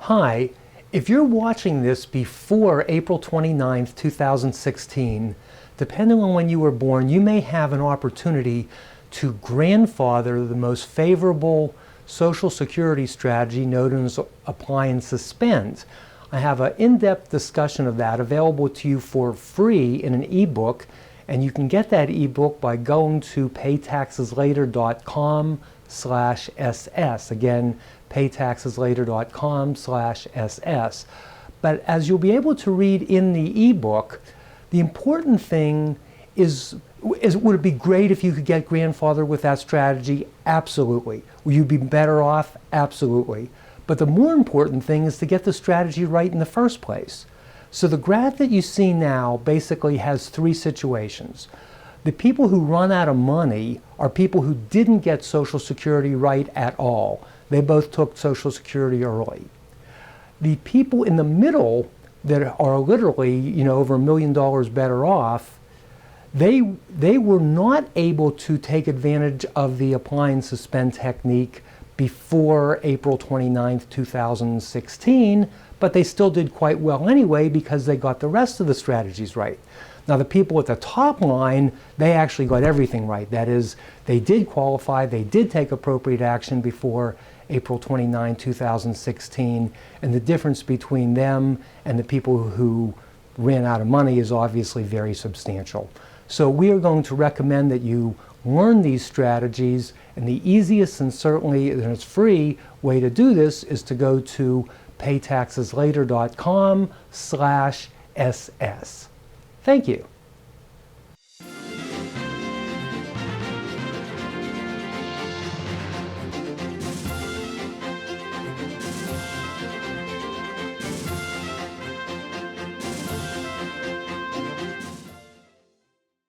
Hi, if you're watching this before April 29th, 2016, depending on when you were born, you may have an opportunity to grandfather the most favorable Social Security strategy known as apply and suspend. I have an in-depth discussion of that available to you for free in an ebook, and you can get that ebook by going to paytaxeslater.com/ss. Again, paytaxeslater.com/ss. But as you'll be able to read in the ebook, the important thing is would it be great if you could get grandfathered with that strategy? Absolutely. Will you be better off? Absolutely. But the more important thing is to get the strategy right in the first place. So the graph that you see now basically has three situations. The people who run out of money are people who didn't get Social Security right at all. They both took Social Security early. The people in the middle that are literally, over $1 million better off, they were not able to take advantage of the apply and suspend technique before April 29th, 2016, but they still did quite well anyway because they got the rest of the strategies right. Now the people at the top line, they actually got everything right. That is, they did qualify, they did take appropriate action before April 29, 2016, and the difference between them and the people who ran out of money is obviously very substantial. So we are going to recommend that you learn these strategies, and the easiest and certainly, and it's free, way to do this is to go to paytaxeslater.com/ss. Thank you.